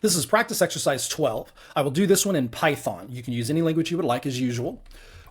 This is practice exercise 12. I will do this one in Python. You can use any language you would like as usual.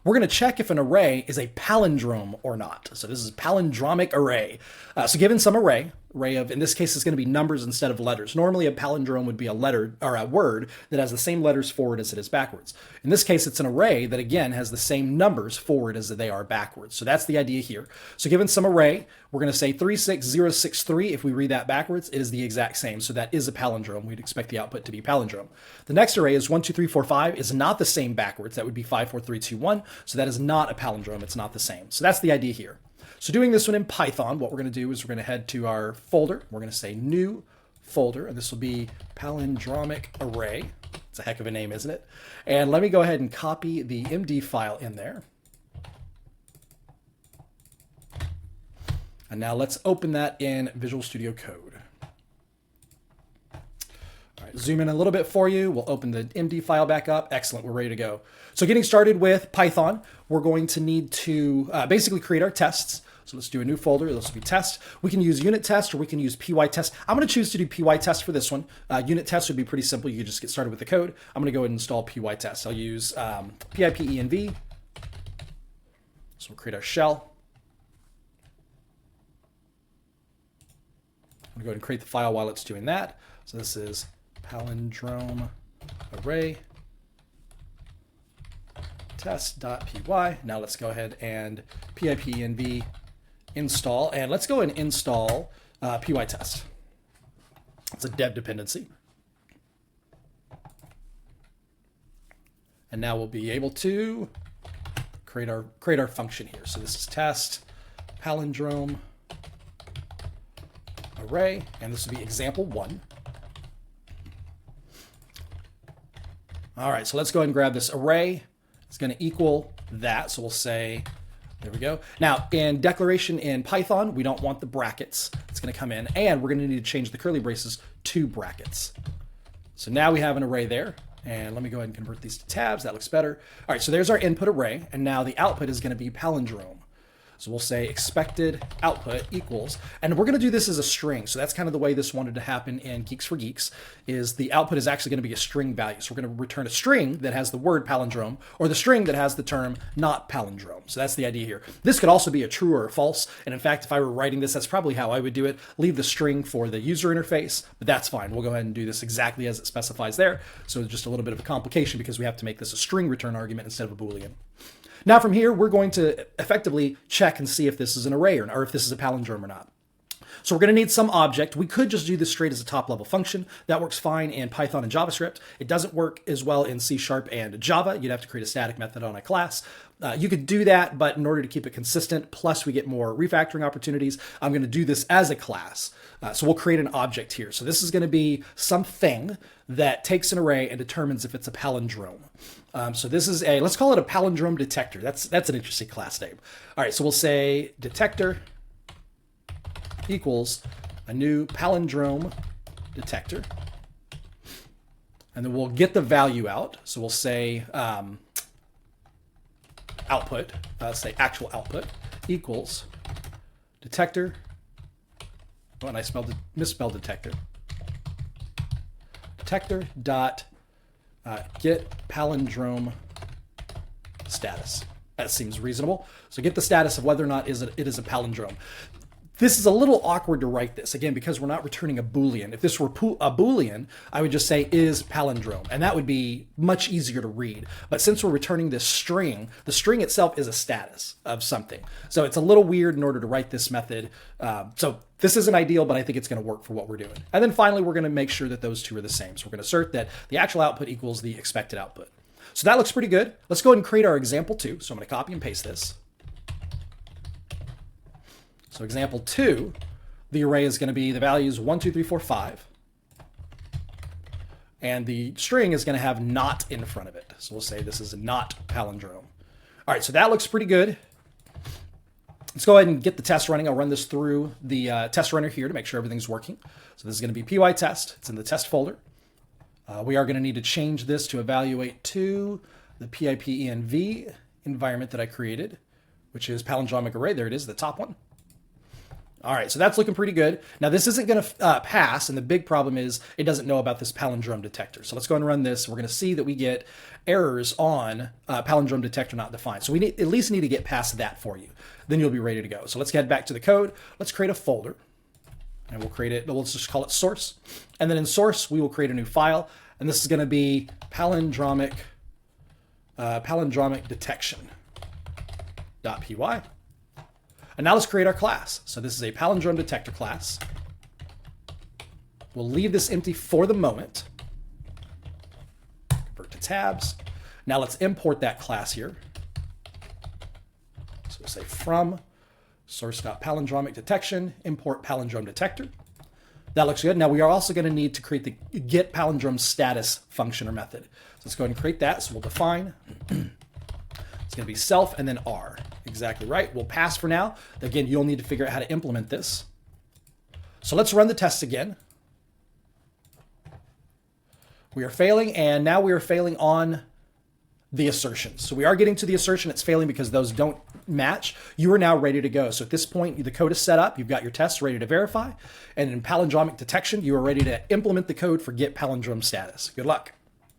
We're going to check if an array is a palindrome or not. So this is palindromic array. So given some array of, in this case, it's going to be numbers instead of letters. Normally a palindrome would be a letter or a word that has the same letters forward as it is backwards. In this case, it's an array that again has the same numbers forward as they are backwards. So that's the idea here. So given some array, we're going to say 36063. If we read that backwards, it is the exact same. So that is a palindrome. We'd expect the output to be palindrome. The next array is 12345 is not the same backwards. That would be 54321. So that is not a palindrome. It's not the same. So that's the idea here. So doing this one in Python, what we're going to do is we're going to head to our folder. We're going to say new folder, and this will be palindromic array. It's a heck of a name, isn't it? And let me go ahead and copy the MD file in there. And now let's open that in Visual Studio Code. All right, zoom in a little bit for you. We'll open the MD file back up. Excellent, we're ready to go. So getting started with Python, we're going to need to basically create our tests. So let's do a new folder. This will be test. We can use unit test or we can use py test. I'm going to choose to do py test for this one. Unit test would be pretty simple. You could just get started with the code. I'm going to go ahead and install py test. I'll use pipenv. So we'll create our shell. I'm going to go ahead and create the file while it's doing that. So this is palindrome array test.py. Now let's go ahead and pipenv install, and let's go and install py test. It's a dev dependency. And now we'll be able to create our function here. So this is test palindrome array, and this will be example 1. All right, so let's go ahead and grab this array. It's going to equal that, so we'll say, there we go. Now, in declaration in Python, we don't want the brackets. It's going to come in, and we're going to need to change the curly braces to brackets. So now we have an array there, and let me go ahead and convert these to tabs. That looks better. All right, so there's our input array, and now the output is going to be palindrome. So we'll say expected output equals, and we're going to do this as a string. So that's kind of the way this wanted to happen in Geeks for Geeks, is the output is actually going to be a string value. So we're going to return a string that has the word palindrome, or the string that has the term not palindrome. So that's the idea here. This could also be a true or a false. And in fact, if I were writing this, that's probably how I would do it. Leave the string for the user interface, but that's fine. We'll go ahead and do this exactly as it specifies there. So just a little bit of a complication because we have to make this a string return argument instead of a Boolean. Now from here, we're going to effectively check and see if this is an array or if this is a palindrome or not. So we're going to need some object. We could just do this straight as a top-level function. That works fine in Python and JavaScript. It doesn't work as well in C# and Java. You'd have to create a static method on a class. You could do that, but in order to keep it consistent, plus we get more refactoring opportunities, I'm going to do this as a class. So we'll create an object here. So this is going to be something that takes an array and determines if it's a palindrome. So this is let's call it a palindrome detector. That's an interesting class name. All right, so we'll say detector equals a new palindrome detector. And then we'll get the value out. So we'll say output, say actual output equals detector. Oh, and I misspelled detector. Detector dot get palindrome status. That seems reasonable. So get the status of whether or not it is a palindrome. This is a little awkward to write this, again, because we're not returning a Boolean. If this were a Boolean, I would just say is palindrome, and that would be much easier to read. But since we're returning this string, the string itself is a status of something. So it's a little weird in order to write this method. So this isn't ideal, but I think it's going to work for what we're doing. And then finally, we're going to make sure that those two are the same. So we're going to assert that the actual output equals the expected output. So that looks pretty good. Let's go ahead and create our example 2. So I'm going to copy and paste this. So example 2, the array is going to be the values 1, 2, 3, 4, 5. And the string is going to have not in front of it. So we'll say this is a not palindrome. All right, so that looks pretty good. Let's go ahead and get the test running. I'll run this through the test runner here to make sure everything's working. So this is going to be py test. It's in the test folder. We are going to need to change this to evaluate to the pipenv environment that I created, which is palindromic array. There it is, the top one. All right, so that's looking pretty good. Now this isn't going to pass, and the big problem is it doesn't know about this palindrome detector. So let's go and run this. We're going to see that we get errors on palindrome detector not defined. So we at least need to get past that for you. Then you'll be ready to go. So let's head back to the code. Let's create a folder, and we'll create it. Let's just call it source. And then in source, we will create a new file, and this is going to be palindromic detection.py. And now let's create our class. So this is a palindrome detector class. We'll leave this empty for the moment. Convert to tabs. Now let's import that class here. So we'll say from source.palindromic detection, import palindrome detector. That looks good. Now we are also going to need to create the get palindrome status function or method. So let's go ahead and create that. So we'll define. It's going to be self and then R. Exactly right. We'll pass for now. Again, you'll need to figure out how to implement this. So let's run the tests again. We are failing, and now we are failing on the assertions. So we are getting to the assertion. It's failing because those don't match. You are now ready to go. So at this point, the code is set up. You've got your tests ready to verify. And in palindromic detection, you are ready to implement the code for get palindrome status. Good luck.